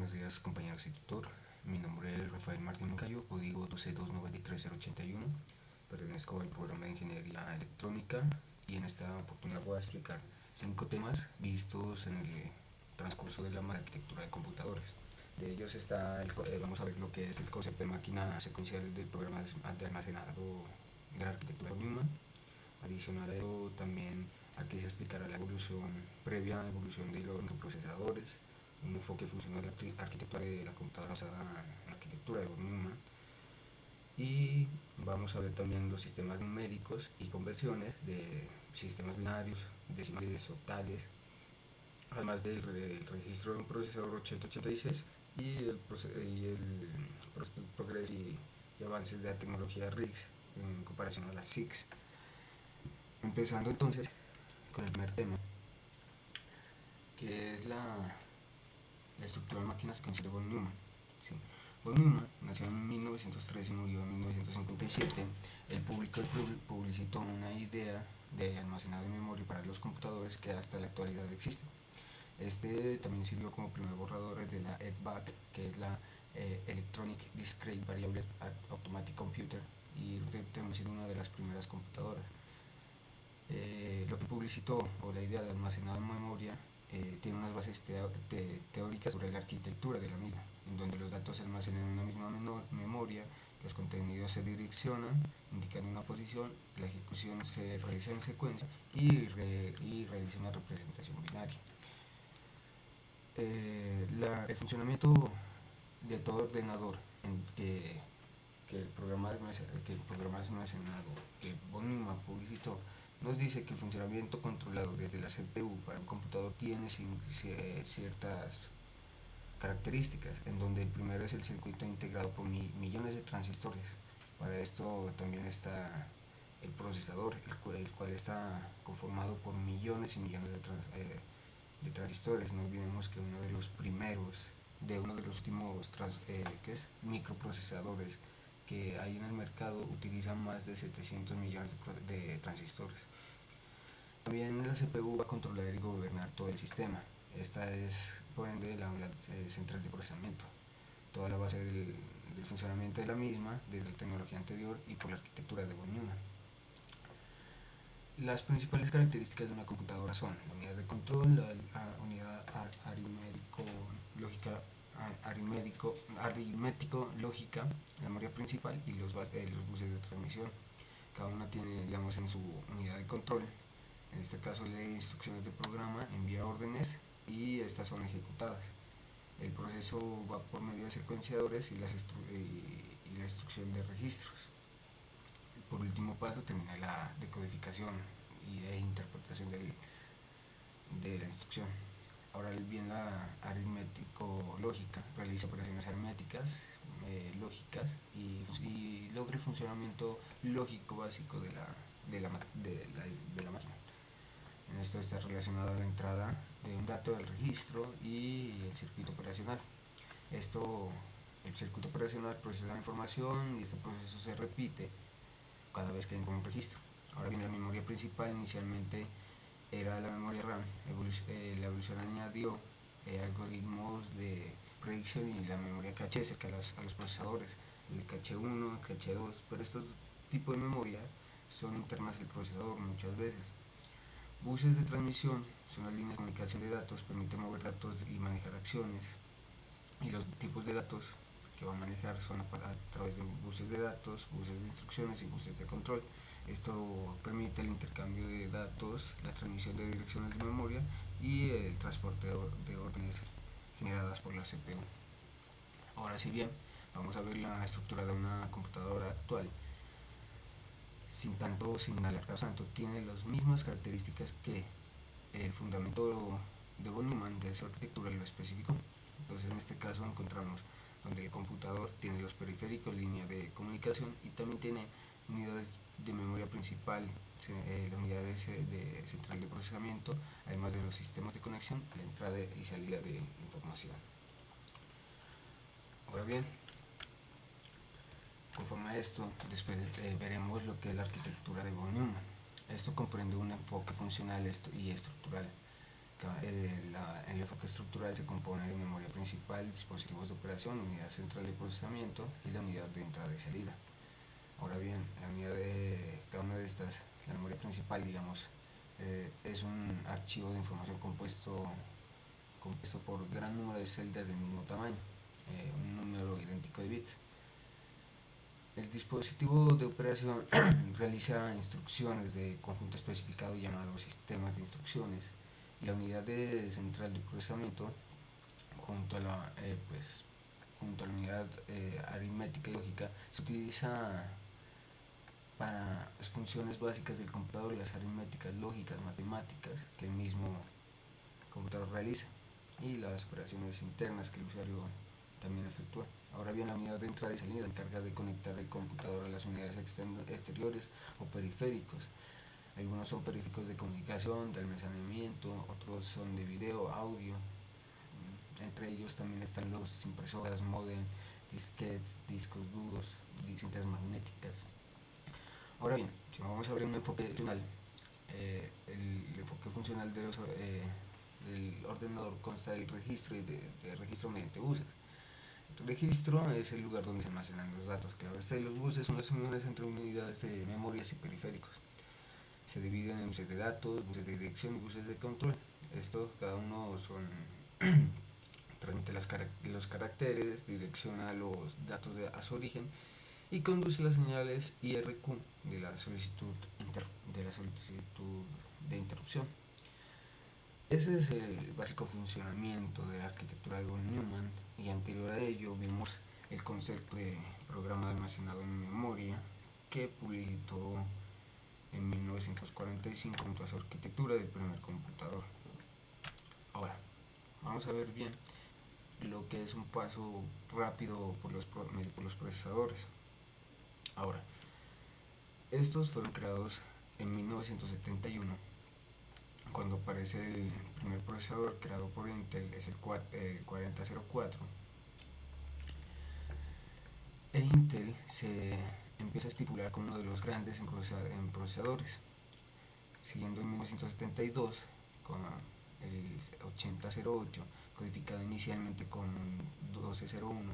Buenos días compañeros y tutor, mi nombre es Rafael Martín Moncayo, código 12293-081, pertenezco al programa de Ingeniería Electrónica y en esta oportunidad voy a explicar 5 temas vistos en el transcurso de la arquitectura de computadores. De ellos vamos a ver lo que es el concepto de máquina secuencial del programa de almacenado de la arquitectura de Neumann. Adicional a eso también aquí se explicará la evolución de los microprocesadores, un enfoque funcional de la arquitectura de la computadora basada en la arquitectura de von Neumann, y vamos a ver también los sistemas numéricos y conversiones de sistemas binarios, decimales, octales, además del registro de un procesador 8086 y el progreso y avances de la tecnología RISC en comparación a la SIX. Empezando entonces con el primer tema, que es la estructura de máquinas secuencial de von Neumann. ¿Sí? Von Neumann nació en 1903 y murió en 1957. Él publicó y publicitó una idea de almacenado de memoria para los computadores que hasta la actualidad existe. Este también sirvió como primer borrador de la EDVAC, que es la Electronic Discrete Variable Automatic Computer, y también sido una de las primeras computadoras. Lo que publicitó, o la idea de almacenado en memoria, tiene unas bases teóricas sobre la arquitectura de la misma, en donde los datos se almacenan en una misma memoria, los contenidos se direccionan, indican una posición, la ejecución se realiza en secuencia y realiza una representación binaria. El funcionamiento de todo ordenador que el programa almacenado que von Neumann publicitó nos dice que el funcionamiento controlado desde la CPU para un computador tiene ciertas características, en donde el primero es el circuito integrado por millones de transistores. Para esto también está el procesador, el cual está conformado por millones y millones de transistores. No olvidemos que uno de los últimos microprocesadores que hay en el mercado utiliza más de 700 millones de transistores. También la CPU va a controlar y gobernar todo el sistema. Esta es, por ende, la unidad central de procesamiento. Toda la base del funcionamiento de la misma, desde la tecnología anterior y por la arquitectura de von Neumann. Las principales características de una computadora son la unidad de control, la unidad aritmético-lógica, la memoria principal y los buses de transmisión. Cada una tiene, digamos, en su unidad de control. En este caso lee instrucciones de programa, envía órdenes y estas son ejecutadas. El proceso va por medio de secuenciadores y la instrucción de registros. Por último paso termina la decodificación e interpretación de la instrucción. Ahora bien, la aritmético-lógica realiza operaciones aritméticas, lógicas y logra el funcionamiento lógico básico de la máquina. En esto está relacionado a la entrada de un dato del registro y el circuito operacional. El circuito operacional procesa la información y este proceso se repite cada vez que entra un registro. Ahora bien, la memoria principal inicialmente era la memoria RAM. La evolución añadió algoritmos de predicción y la memoria caché cerca a los procesadores, el caché 1, el caché 2, pero estos tipos de memoria son internas del procesador muchas veces. Buses de transmisión son las líneas de comunicación de datos, permiten mover datos y manejar acciones, y los tipos de datos que va a manejar son a través de buses de datos, buses de instrucciones y buses de control. Esto permite el intercambio de datos, la transmisión de direcciones de memoria y el transporte de órdenes generadas por la CPU. Ahora, si bien vamos a ver la estructura de una computadora actual, sin alargar tanto, tiene las mismas características que el fundamento de von Neumann de su arquitectura lo especificó. Entonces, en este caso encontramos donde el computador tiene los periféricos, línea de comunicación, y también tiene unidades de memoria principal, la unidad de central de procesamiento, además de los sistemas de conexión, la entrada y salida de información. Ahora bien, conforme a esto, después veremos lo que es la arquitectura de von Neumann. Esto comprende un enfoque funcional y estructural. El enfoque estructural se compone de memoria principal, dispositivos de operación, unidad central de procesamiento y la unidad de entrada y salida. Ahora bien, la unidad de cada una de estas, la memoria principal, digamos, es un archivo de información compuesto por gran número de celdas del mismo tamaño, un número idéntico de bits. El dispositivo de operación realiza instrucciones de conjunto especificado llamado sistemas de instrucciones, y la unidad de central de procesamiento junto a junto a la unidad aritmética y lógica se utiliza para las funciones básicas del computador, las aritméticas, lógicas, matemáticas que el mismo computador realiza, y las operaciones internas que el usuario también efectúa. Ahora bien, la unidad de entrada y salida se encarga de conectar el computador a las unidades exteriores o periféricos. Algunos son periféricos de comunicación, de almacenamiento, otros son de video, audio. Entre ellos también están los impresoras, modem, disquetes, discos duros, cintas magnéticas. Ahora bien, si vamos a ver un enfoque funcional, el enfoque funcional del ordenador consta del registro y de registro mediante buses. El registro es el lugar donde se almacenan los datos. Claro, los buses son las uniones entre unidades de memorias y periféricos. Se dividen en buses de datos, buses de dirección y buses de control. Estos, cada uno transmite los caracteres, direcciona los datos a su origen y conduce las señales IRQ de la solicitud de interrupción. Ese es el básico funcionamiento de la arquitectura de von Neumann, y anterior a ello vimos el concepto de programa almacenado en memoria que publicitó en 1945 junto a su arquitectura del primer computador. Ahora, vamos a ver bien lo que es un paso rápido por los procesadores. Ahora, estos fueron creados en 1971, cuando aparece el primer procesador creado por Intel, es el 4004. E Intel se empieza a estipular como uno de los grandes en procesadores, siguiendo en 1972 con el 8008, codificado inicialmente con 1201.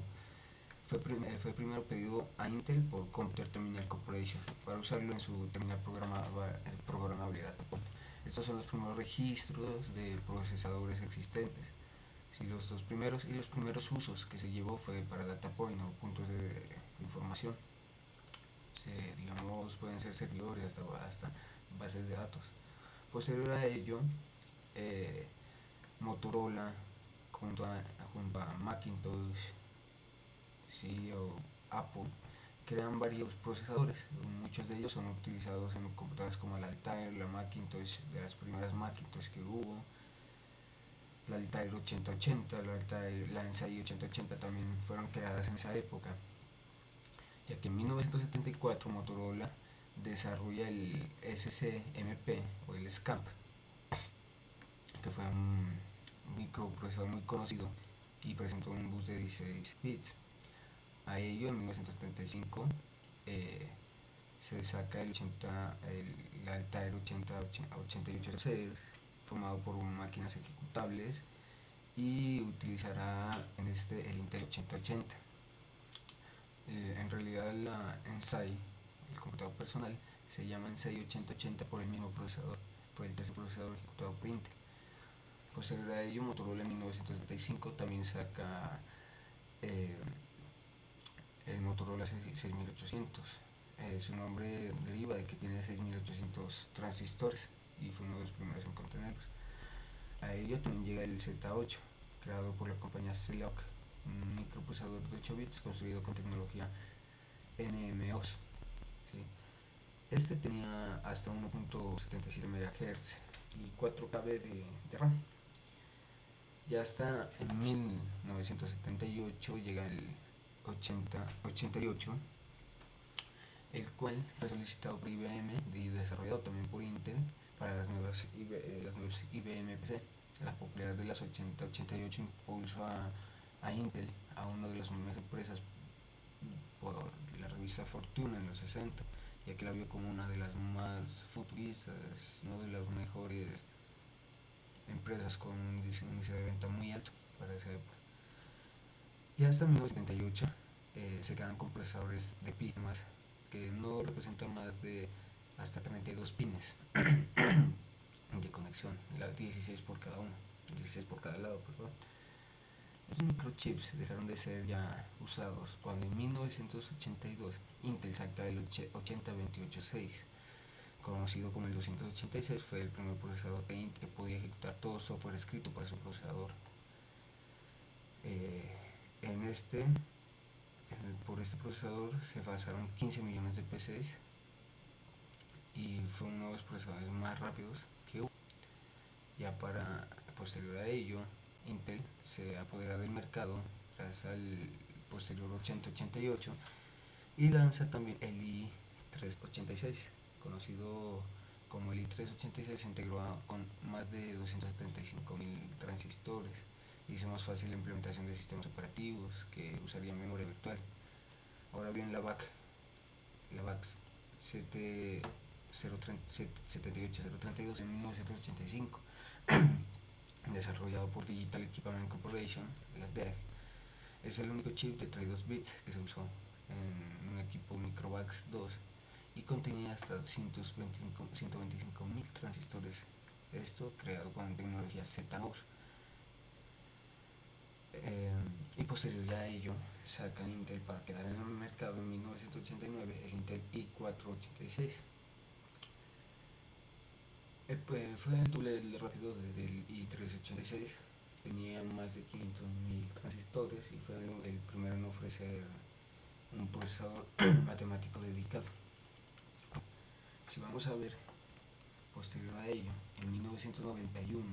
Fue primero pedido a Intel por Computer Terminal Corporation para usarlo en su terminal programable Datapoint. Estos son los primeros registros de procesadores existentes. Sí, los primeros usos que se llevó fue para Datapoint o puntos de información. Digamos, pueden ser servidores hasta bases de datos. Posterior a ello, Motorola junto a Macintosh, sí, o Apple, crean varios procesadores. Muchos de ellos son utilizados en computadoras como la Altair, la Macintosh, de las primeras Macintosh que hubo, la Altair 8080, la Ensai 8080 también fueron creadas en esa época, ya que en 1974 Motorola desarrolla el SCMP o el SCAMP, que fue un microprocesador muy conocido y presentó un bus de 16 bits. A ello, en 1975 se saca el Altair 88C, formado por máquinas ejecutables, y utilizará el Intel 8080. En realidad la Ensai, el computador personal, se llama Ensai 8080 por el mismo procesador. Fue el tercer procesador ejecutado por Intel. Posterior a ello, Motorola en 1975 también saca eh, el Motorola 6800. Su nombre deriva de que tiene 6800 transistores y fue uno de los primeros en contenerlos. A ello también llega el Z8, creado por la compañía Zilog, un microprocesador de 8 bits construido con tecnología NMOS. ¿Sí? Este tenía hasta 1.77 MHz y 4 KB de RAM. Ya hasta en 1978 llega el 88, el cual fue solicitado por IBM y desarrollado también por Intel para las nuevas IBM PC. La popularidad de las 8088 impulsó a Intel a una de las mejores empresas por la revista Fortune en los 60, ya que la vio como una de las más futuristas, una de las mejores empresas con un índice de venta muy alto para esa época. Y hasta 1978 se quedan con procesadores de pistas que no representan más de hasta 32 pines de conexión, 16 por cada uno, 16 por cada lado, perdón. Estos microchips dejaron de ser ya usados cuando en 1982 Intel saca el 8028.6, conocido como el 286. Fue el primer procesador de Intel que podía ejecutar todo software escrito para su procesador. En este, por este procesador se basaron 15 millones de PCs y fue uno de los procesadores más rápidos que hubo. Ya para posterior a ello, Intel se apodera del mercado gracias al posterior 8088 y lanza también el i386, conocido como el i386. Se integró con más de 275.000 transistores, hizo más fácil la implementación de sistemas operativos que usarían memoria virtual. Ahora bien, la VAX 78032 en 1985, desarrollado por Digital Equipment Corporation, la DEC, es el único chip de 32 bits que se usó en un equipo Microvax 2 y contenía hasta 125.000 transistores, esto creado con tecnología ZMOS. Y posterior a ello sacan Intel para quedar en el mercado en 1989 el Intel i486. Pues fue el doble rápido del i386, tenía más de 500.000 transistores y fue el primero en ofrecer un procesador matemático dedicado. Si vamos a ver, posterior a ello, en 1991,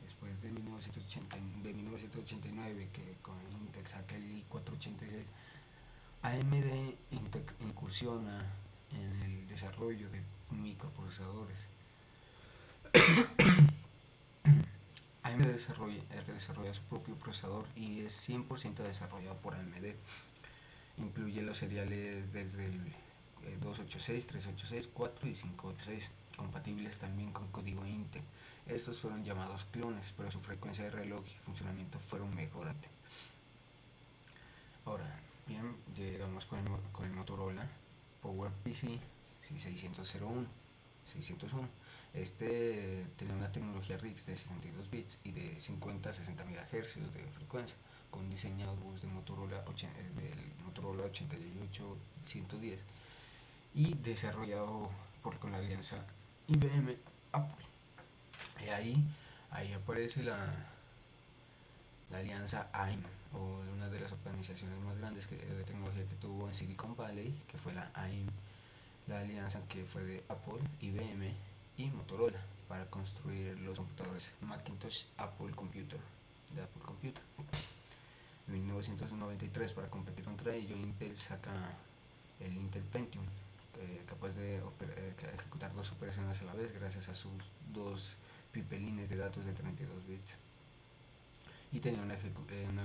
después de 1989 que con Intel saca el i486, AMD incursiona en el desarrollo de microprocesadores. AMD desarrolla su propio procesador y es 100% desarrollado por AMD. Incluye los seriales desde el 286, 386, 4 y 586, compatibles también con código Intel. Estos fueron llamados clones, pero su frecuencia de reloj y funcionamiento fueron mejorados. Ahora bien, llegamos con el Motorola PowerPC 601. Este tenía una tecnología RIX de 62 bits y de 50 a 60 MHz de frecuencia, con diseñado de Motorola del Motorola 88110 y desarrollado con la alianza IBM Apple. Y ahí aparece la alianza AIM, o una de las organizaciones más grandes de tecnología que tuvo en Silicon Valley, que fue la AIM, la alianza que fue de Apple, IBM y Motorola para construir los computadores Macintosh Apple Computer de Apple Computer. En 1993, para competir contra ello, Intel saca el Intel Pentium, capaz de ejecutar dos operaciones a la vez gracias a sus dos pipelines de datos de 32 bits. Y tenía una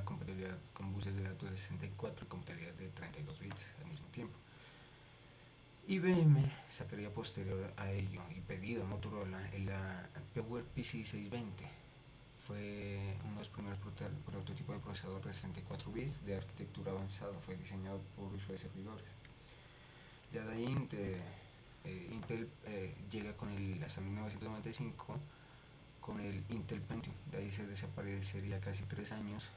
compatibilidad con buses de datos de 64 y compatibilidad de 32 bits al mismo tiempo. IBM sacaría posterior a ello y pedido a Motorola la PowerPC 620. Fue uno de los primeros prototipos de procesador de 64 bits de arquitectura avanzada. Fue diseñado por usuarios de servidores. Ya de ahí Intel llega hasta 1995 con el Intel Pentium. De ahí se desaparecería casi 3 años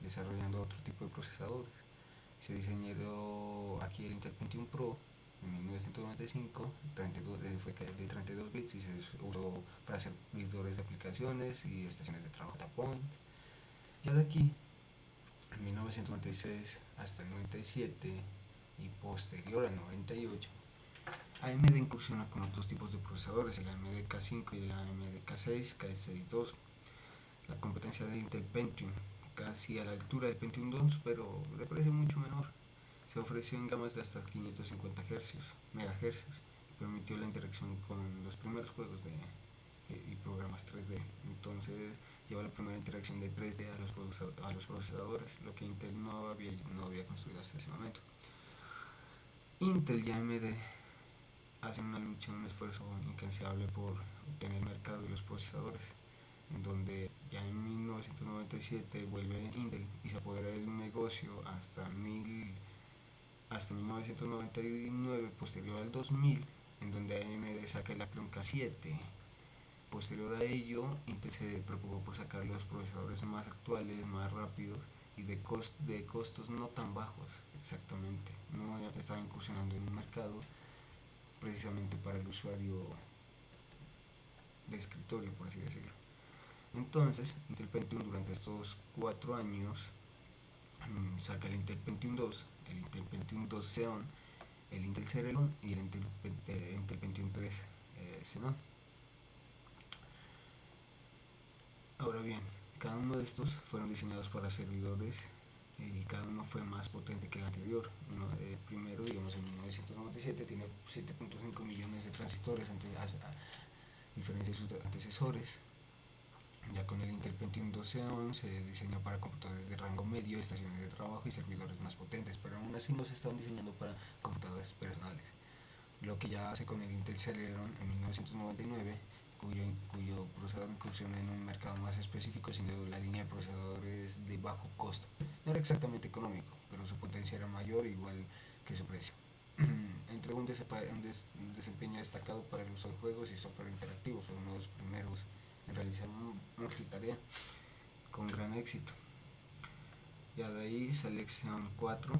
desarrollando otro tipo de procesadores. Se diseñó aquí el Intel Pentium Pro en 1995, fue de 32 bits y se usó para servidores de aplicaciones y estaciones de trabajo data point. Ya de aquí, en 1996 hasta el 97 y posterior al 98, AMD incursiona con otros tipos de procesadores, el AMD K5 y el AMD K6, K62. La competencia del Intel Pentium, casi a la altura del Pentium 2, pero de precio mucho menor. Se ofreció en gamas de hasta 550 MHz y permitió la interacción con los primeros juegos y programas 3D. Entonces lleva la primera interacción de 3D a los procesadores, lo que Intel no había construido hasta ese momento. Intel y AMD hacen una lucha, un esfuerzo incansable por obtener el mercado de los procesadores. en donde ya en 1997 vuelve Intel y se apodera del negocio hasta 1999, posterior al 2000, en donde AMD saca el Athlon K7. Posterior a ello, Intel se preocupó por sacar los procesadores más actuales, más rápidos y de costos no tan bajos, exactamente. No estaba incursionando en un mercado precisamente para el usuario de escritorio, por así decirlo. Entonces, Intel Pentium durante estos 4 años saca el Intel Pentium 2, el Intel Pentium 2 Xeon, el Intel Celeron y el Intel Pentium 3 Xenon. Ahora bien, cada uno de estos fueron diseñados para servidores y cada uno fue más potente que el anterior. El primero, digamos, en 1997 tiene 7.5 millones de transistores, a diferencia de sus antecesores. Ya con el Intel Pentium 2 Xeon se diseñó para computadores de rango medio, estaciones de trabajo y servidores más potentes, pero aún así no se estaban diseñando para computadores personales. Lo que ya hace con el Intel Celeron en 1999, cuyo procesador incursiona en un mercado más específico, siendo la línea de procesadores de bajo costo. No era exactamente económico, pero su potencia era mayor, igual que su precio. Entregó un desempeño destacado para el uso de juegos y software interactivo. Fue uno de los primeros en realizar multitarea con gran éxito. Ya de ahí sale Xeon 4,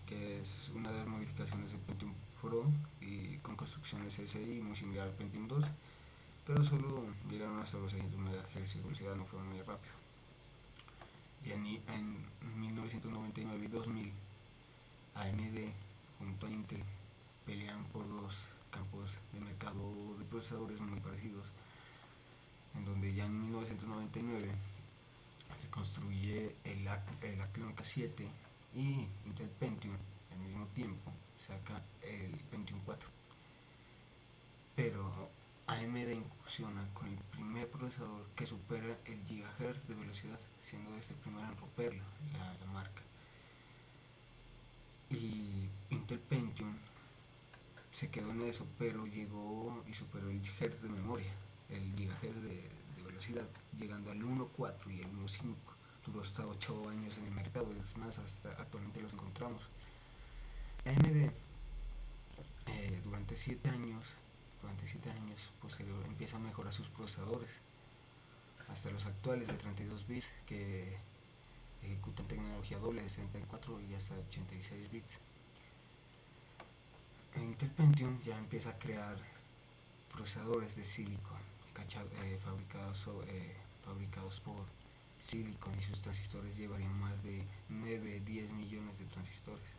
que es una de las modificaciones del Pentium Pro y con construcciones SI muy similar al Pentium 2, pero solo llegaron hasta los 600 MHz y velocidad no fue muy rápido. Y en 1999 y 2000, AMD junto a Intel pelean por dos campos de mercado de procesadores muy parecidos, en donde ya en 1999 se construye el Athlon K7 y Intel Pentium al mismo tiempo saca el Pentium 4. Pero AMD incursiona con el primer procesador que supera el GHz de velocidad, siendo este el primero en romperlo, la marca. Y Intel Pentium se quedó en eso, pero llegó y superó el Hz de memoria, el GHz de velocidad, llegando al 1.4 y el 1.5. Duró hasta 8 años en el mercado, es más, hasta actualmente los encontramos. AMD durante 7 años, posterior empieza a mejorar sus procesadores hasta los actuales de 32 bits que ejecutan tecnología doble de 64 y hasta 86 bits. Intel Pentium ya empieza a crear procesadores de silicon fabricados por Silicon, y sus transistores llevarían más de 9-10 millones de transistores.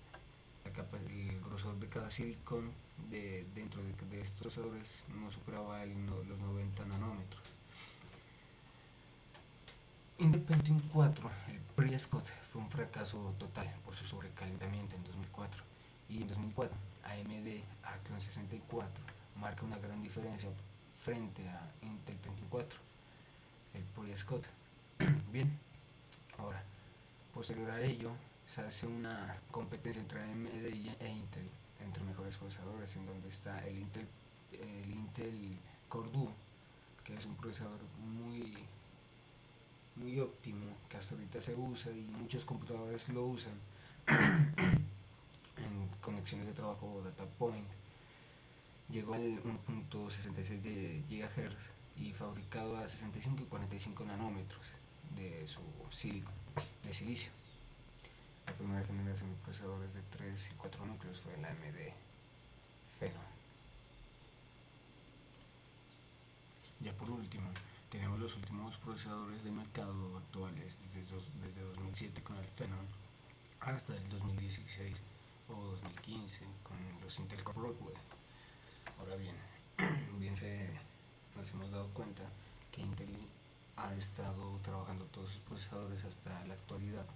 El grosor de cada silicon dentro de estos procesadores no superaba los 90 nanómetros. Intel Pentium 4, el Prescott, fue un fracaso total por su sobrecalentamiento en 2004, y en 2004 AMD Athlon 64 marca una gran diferencia frente a Intel Pentium 4, el Prescott. Bien, ahora, posterior a ello, se hace una competencia entre AMD e Intel entre mejores procesadores, en donde está el Intel Core Duo, que es un procesador muy óptimo, que hasta ahorita se usa y muchos computadores lo usan en conexiones de trabajo o data point. Llegó al 1.66 de GHz y fabricado a 65 y 45 nanómetros de su silicon, de silicio. La primera generación de procesadores de 3 y 4 núcleos fue la AMD Phenom. Ya por último, tenemos los últimos procesadores de mercado actuales desde 2007 con el Phenom hasta el 2016 o 2015 con los Intel Core Rockwell. Ahora bien, nos hemos dado cuenta que Intel ha estado trabajando todos sus procesadores hasta la actualidad.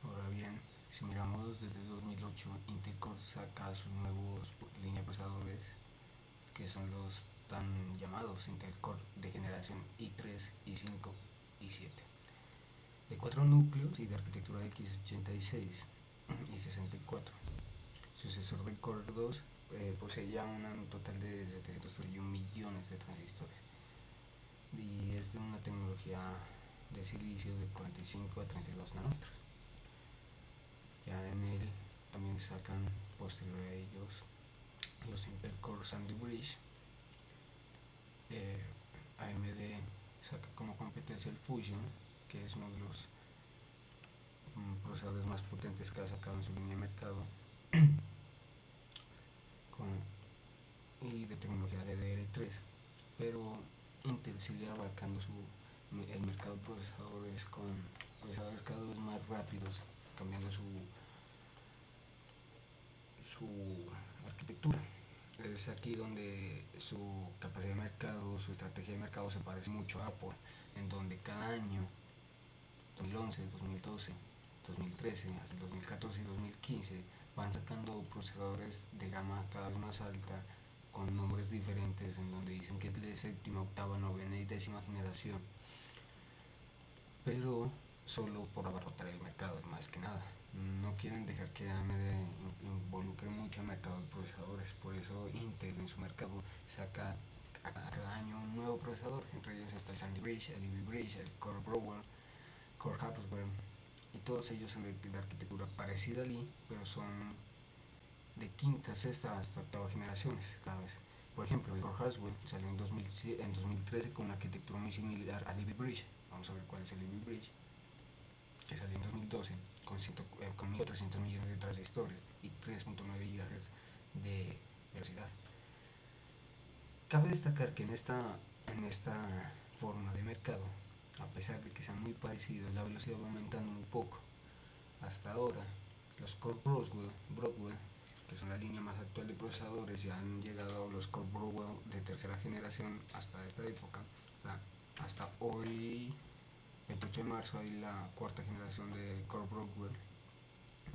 Ahora bien, si miramos desde 2008, Intel Core saca sus nuevos línea de procesadores, que son los tan llamados Intel Core de generación i3, i5, i7, de 4 núcleos y de arquitectura x86 y 64. Sucesor del Core 2, posee ya un total de 731 millones de transistores. y es de una tecnología de silicio de 45 a 32 nanómetros. Ya en él también sacan posterior a ellos los Intel Core Sandy Bridge. AMD saca como competencia el Fusion, que es uno de los procesadores más potentes que ha sacado en su línea de mercado, con, y de tecnología DDR3. Pero Intel sigue abarcando el mercado de procesadores con procesadores cada vez más rápidos, cambiando su arquitectura. Es aquí donde su capacidad de mercado, su estrategia de mercado se parece mucho a Apple, en donde cada año, 2011, 2012, 2013, hasta el 2014 y 2015, van sacando procesadores de gama cada vez más alta con nombres diferentes, en donde dicen que es de séptima, octava, novena y décima generación, pero solo por abarrotar el mercado, más que nada. No quieren dejar que AMD involucre mucho al mercado de procesadores, por eso Intel en su mercado saca a cada año un nuevo procesador, entre ellos está el Sandy Bridge, el Ivy Bridge, el Core Browell, Core Haswell, y todos ellos son de arquitectura parecida al I, pero son de quinta, sexta hasta octava generaciones cada vez. Por ejemplo, el Core Haswell salió en 2013 con una arquitectura muy similar al Ivy Bridge. Vamos a ver cuál es el Ivy Bridge, que salió en 2012 con 1.400 millones de transistores y 3.9 GHz de velocidad. Cabe destacar que en esta forma de mercado, a pesar de que sean muy parecidos, la velocidad va aumentando muy poco. Hasta ahora, los Core Broadwell, que son la línea más actual de procesadores, ya han llegado a los Core Broadwell de tercera generación hasta esta época. O sea, hasta hoy, 28 de marzo, hay la cuarta generación de Core Broadwell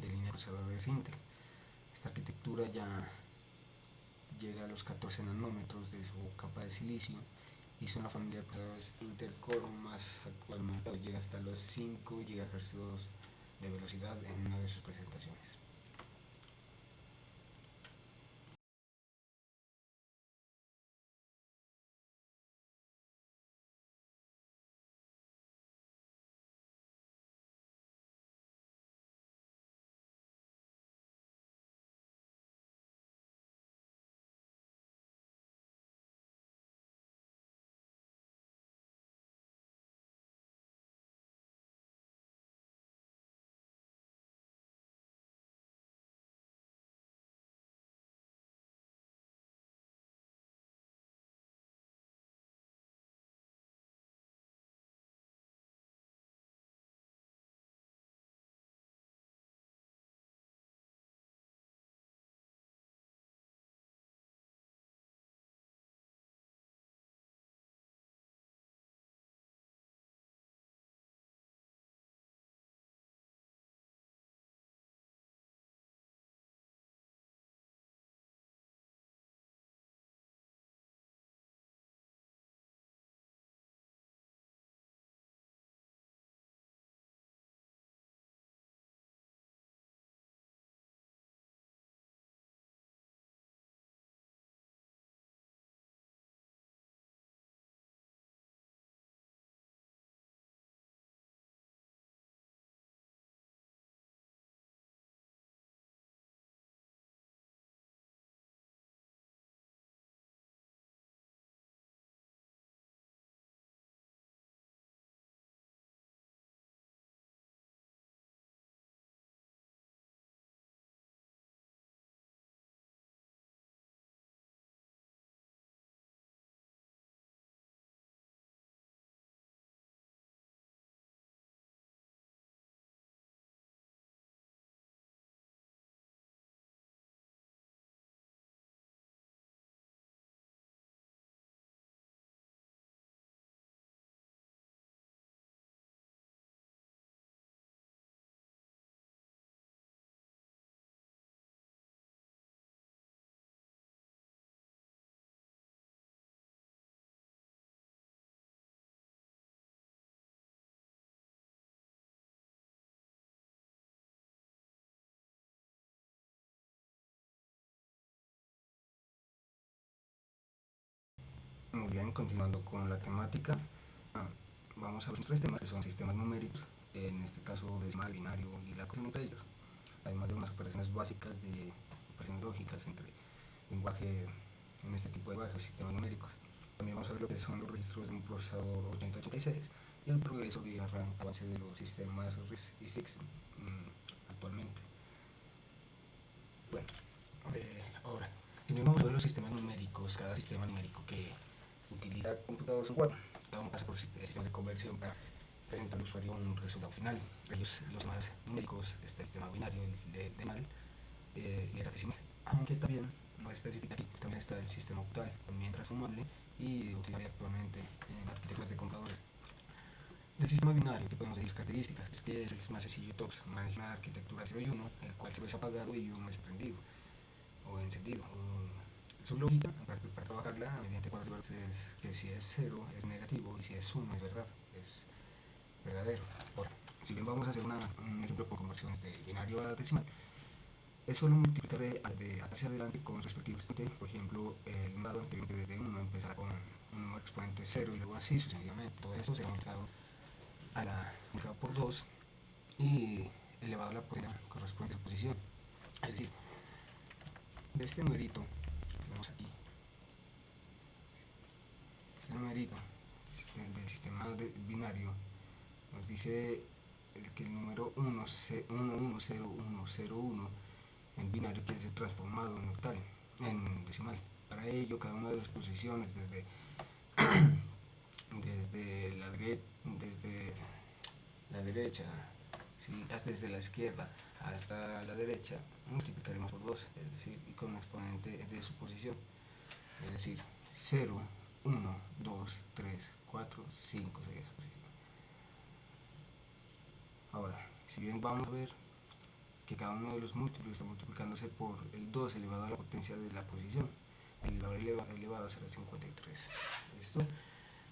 de línea de procesadores Intel. Esta arquitectura ya llega a los 14 nanómetros de su capa de silicio y son la familia de procesadores Intel Core más actualmente, llega hasta los 5 GHz de velocidad en una de sus presentaciones. Muy bien, continuando con la temática, ah, vamos a ver 3 temas que son sistemas numéricos, en este caso decimal, binario y la conversión entre ellos, además de unas operaciones básicas de operaciones lógicas entre lenguaje, en este tipo de lenguaje, sistemas numéricos. También vamos a ver lo que son los registros de un procesador 8086 y el progreso y avance de los sistemas RISC y SIX actualmente. Bueno, ahora, si vamos a ver los sistemas numéricos, cada sistema numérico que utiliza computadores en cuadro, cada uno pasa por sistemas de conversión para presentar al usuario un resultado final. Ellos, los más numéricos, está el sistema binario, el de decimal y el decimal. Aunque también no especifica aquí, también está el sistema octal, también transformable y utilizable actualmente en arquitecturas de computadores. Del sistema binario, que podemos decir las características, es que es el más sencillo de todos, maneja una arquitectura 0 y 1, el cual 0 es apagado y 1 es prendido o encendido. Su lógica para trabajarla mediante cuadros es que si es 0 es negativo y si es 1 es verdad, es verdadero. Ahora, si bien vamos a hacer un ejemplo con conversiones de binario a decimal, es solo multiplicar de hacia adelante con su respectivo exponente. Por ejemplo, el número anterior desde 1 empezará con un número exponente 0 y luego así sucesivamente. Todo eso será multiplicado multiplicado por 2 y elevado a la correspondiente posición. Es decir, de este numerito que vemos aquí, este numerito del sistema binario nos dice que el número 110101 en binario quiere ser transformado en octal, en decimal. Para ello, cada una de las posiciones desde la derecha, ¿sí? Desde la izquierda hasta la derecha, multiplicaremos por 2, es decir, y con un exponente de su posición, es decir, 0, 1, 2, 3, 4, 5 sería esa posición. Ahora, si bien vamos a ver que cada uno de los múltiplos está multiplicándose por el 2 elevado a la potencia de la posición, el valor elevado será 53. ¿Listo?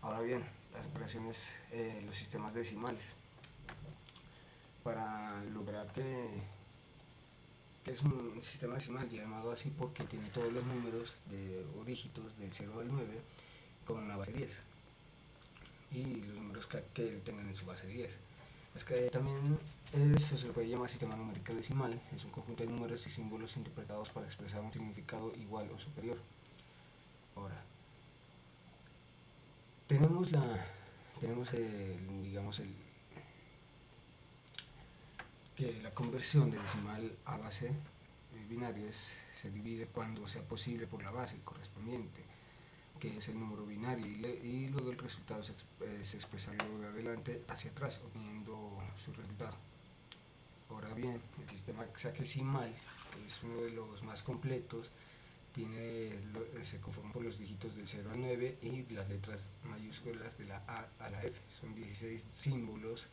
Ahora bien, las operaciones, los sistemas decimales, para lograr que es un sistema decimal llamado así porque tiene todos los números o dígitos del 0 al 9 con una base 10 y los números que tengan en su base 10. Es que también eso se le puede llamar sistema numérico decimal, es un conjunto de números y símbolos interpretados para expresar un significado igual o superior. Ahora, tenemos digamos que la conversión de decimal a base binario se divide cuando sea posible por la base correspondiente, que es el número binario, y luego el resultado se expresa luego de adelante hacia atrás, obteniendo su resultado. Ahora bien, el sistema hexadecimal, que es uno de los más completos, se conforma por los dígitos del 0 al 9 y las letras mayúsculas de la A a la F. Son 16 símbolos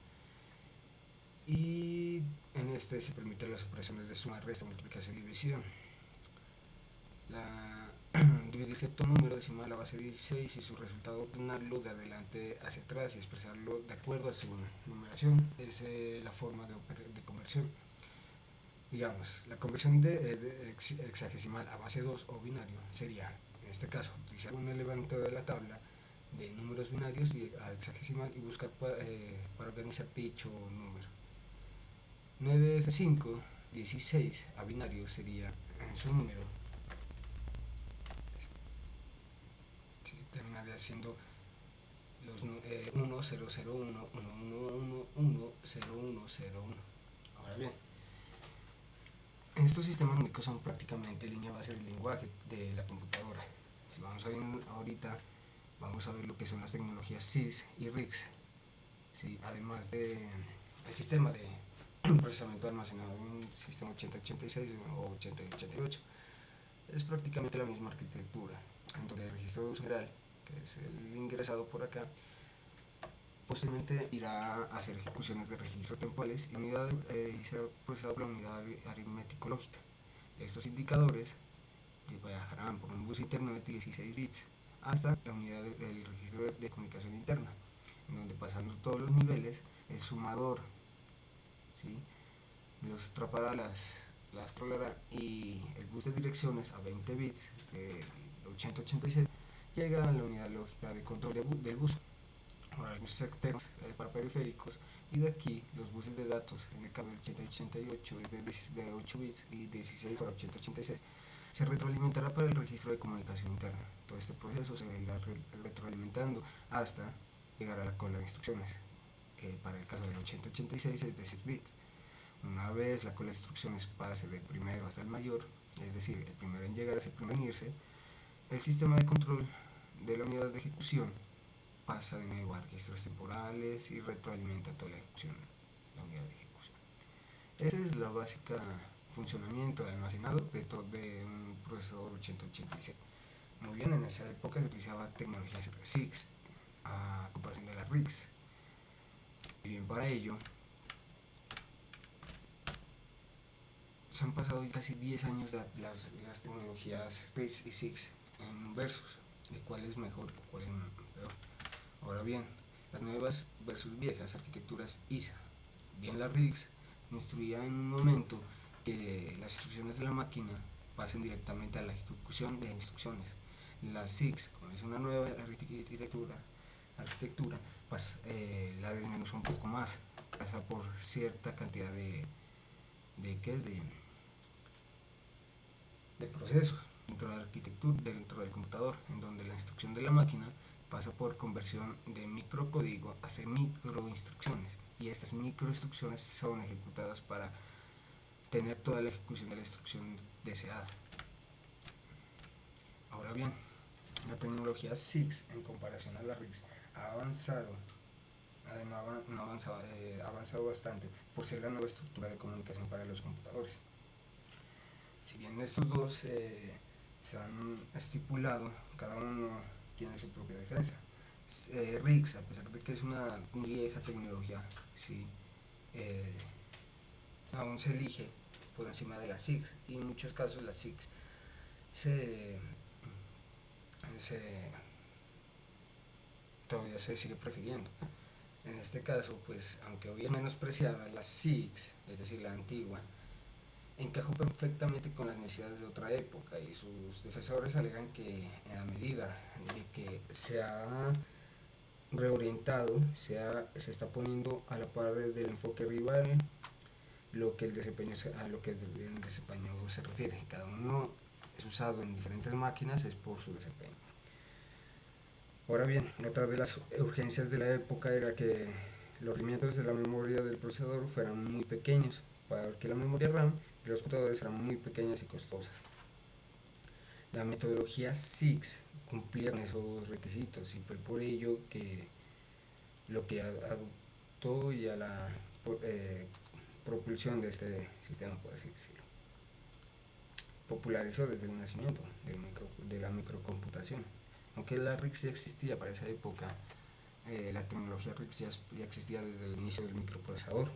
y en este se permiten las operaciones de suma, resta, multiplicación y división. Dividir cierto número decimal a base 16 y su resultado obtenerlo de adelante hacia atrás y expresarlo de acuerdo a su numeración es la forma de conversión. Digamos, la conversión de hexadecimal a base 2 o binario sería, en este caso, utilizar un elemento de la tabla de números binarios y a hexadecimal y buscar para organizar dicho número. 9F5, 16 a binario sería en su número, terminaría siendo los 1001, 111, 0101. Ahora bien, estos sistemas numéricos son prácticamente línea base del lenguaje de la computadora. Si vamos a ver ahorita, vamos a ver lo que son las tecnologías CIS y RISC, ¿sí? Además del sistema de procesamiento almacenado en un sistema 8086 o 8088. Es prácticamente la misma arquitectura, en donde el registro de uso general, que es el ingresado por acá, posteriormente irá a hacer ejecuciones de registro temporales y será procesado por la unidad aritmético-lógica. Estos indicadores viajarán por un bus interno de 16 bits hasta la unidad del registro de comunicación interna, en donde pasando todos los niveles, el sumador, ¿sí?, los atrapará las scrollerá y el bus de direcciones a 20 bits del 8086 llega a la unidad lógica de control del bus, horarios externos para periféricos, y de aquí los buses de datos, en el caso del 8088 es de 8 bits y 16 para 8086, se retroalimentará para el registro de comunicación interna. Todo este proceso se irá retroalimentando hasta llegar a la cola de instrucciones, que para el caso del 8086 es de 6 bits. Una vez la cola de instrucciones pase del primero hasta el mayor, es decir, el primero en llegar es el primero en irse, el sistema de control de la unidad de ejecución pasa de nuevo a registros temporales y retroalimenta toda la ejecución, la unidad de ejecución. Esa es la básica funcionamiento de almacenado de un procesador 8086. Muy bien, en esa época se utilizaba tecnología SIX a comparación de la RIX. Y bien, para ello se han pasado casi 10 años las tecnologías RIX y SIX en versus, de cuál es mejor, cuál es peor. Ahora bien, las nuevas versus viejas arquitecturas ISA. Bien, la RIX instruía en un momento que las instrucciones de la máquina pasen directamente a la ejecución de instrucciones. La SIX, como es una nueva arquitectura la desmenuza un poco más, pasa por cierta cantidad de procesos dentro de la arquitectura, dentro del computador, en donde la instrucción de la máquina pasa por conversión de microcódigo hacia microinstrucciones, y estas microinstrucciones son ejecutadas para tener toda la ejecución de la instrucción deseada. Ahora bien, la tecnología SIX en comparación a la RIX ha avanzado, ha avanzado bastante por ser la nueva estructura de comunicación para los computadores. Si bien estos dos se han estipulado, cada uno tiene su propia defensa. RIX, a pesar de que es una vieja tecnología, sí, aún se elige por encima de la SIX, y en muchos casos la SIX todavía se sigue prefiriendo. En este caso, pues, aunque hoy es menospreciada, la SIX, es decir, la antigua, encajó perfectamente con las necesidades de otra época, y sus defensores alegan que a medida de que se ha reorientado, se está poniendo a la par del enfoque rival a lo que el desempeño se refiere. Cada uno es usado en diferentes máquinas es por su desempeño. Ahora bien, otra de las urgencias de la época era que los rendimientos de la memoria del procesador fueran muy pequeños, porque la memoria RAM de los computadores eran muy pequeñas y costosas. La metodología SIX cumplía con esos requisitos, y fue por ello que lo que adoptó y a la propulsión de este sistema, por así decirlo, popularizó desde el nacimiento de la microcomputación. Aunque la RIX ya existía para esa época, la tecnología RIX ya existía desde el inicio del microprocesador.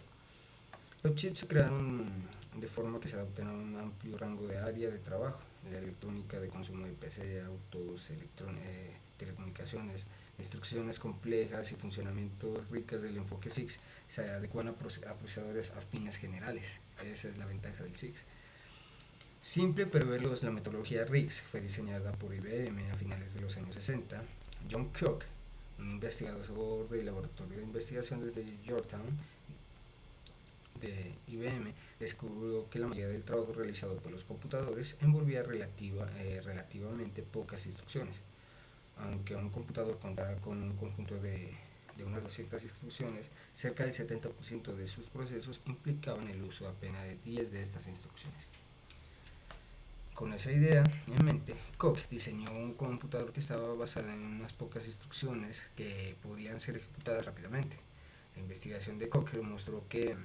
Los chips se crearon de forma que se adapten a un amplio rango de área de trabajo: la electrónica de consumo de PC, autos, telecomunicaciones. Instrucciones complejas y funcionamientos ricas del enfoque SIX se adecuan a procesadores afines generales. Esa es la ventaja del SIX. Simple pero veloz, la metodología RIX fue diseñada por IBM a finales de los años 60. John Cook, un investigador del laboratorio de investigación desde Georgetown de IBM, descubrió que la mayoría del trabajo realizado por los computadores envolvía relativamente pocas instrucciones. Aunque un computador contaba con un conjunto de unas 200 instrucciones, cerca del 70% de sus procesos implicaban el uso apenas de 10 de estas instrucciones. Con esa idea en mente, Cook diseñó un computador que estaba basado en unas pocas instrucciones que podían ser ejecutadas rápidamente. La investigación de Cook demostró que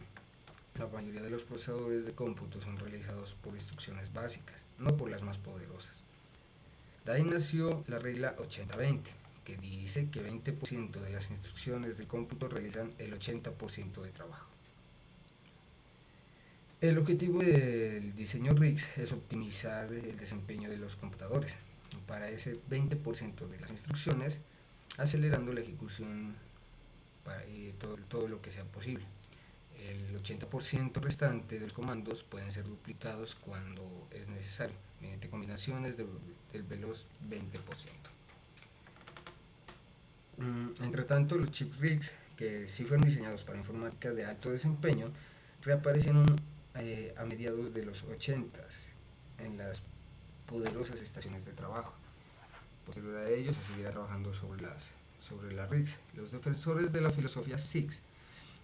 la mayoría de los procesadores de cómputo son realizados por instrucciones básicas, no por las más poderosas. De ahí nació la regla 80-20, que dice que 20% de las instrucciones de cómputo realizan el 80% de trabajo. El objetivo del diseño RIX es optimizar el desempeño de los computadores para ese 20% de las instrucciones, acelerando la ejecución para todo lo que sea posible. El 80% restante de los comandos pueden ser duplicados cuando es necesario, mediante combinaciones del veloz 20%. Entre tanto, los chip rigs, que sí fueron diseñados para informática de alto desempeño, reaparecieron a mediados de los 80s en las poderosas estaciones de trabajo. Posterior a ello se seguirá trabajando sobre las rigs. Los defensores de la filosofía SIX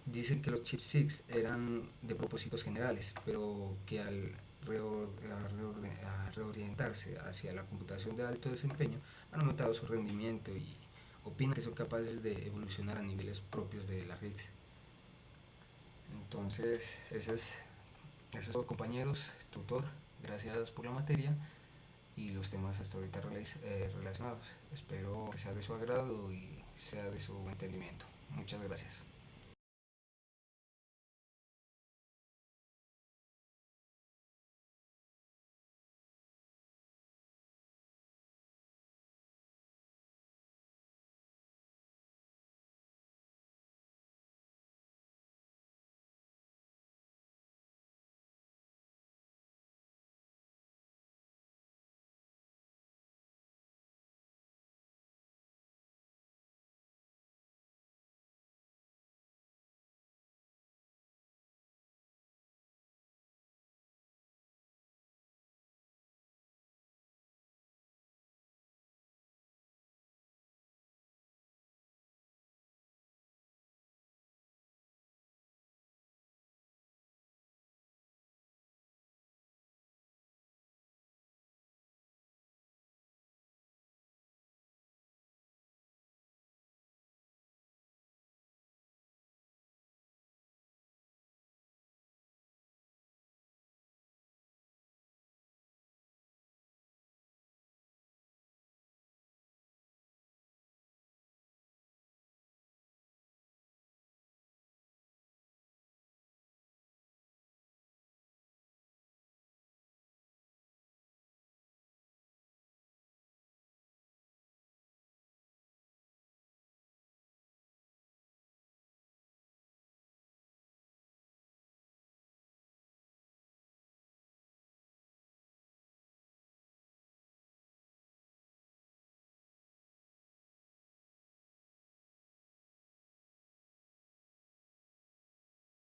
dicen que los chips SIX eran de propósitos generales, pero que al reorientarse hacia la computación de alto desempeño han aumentado su rendimiento y opinan que son capaces de evolucionar a niveles propios de las RIGs. Entonces, eso es todo, compañeros, tutor. Gracias por la materia y los temas hasta ahorita relacionados. Espero que sea de su agrado y sea de su entendimiento. Muchas gracias.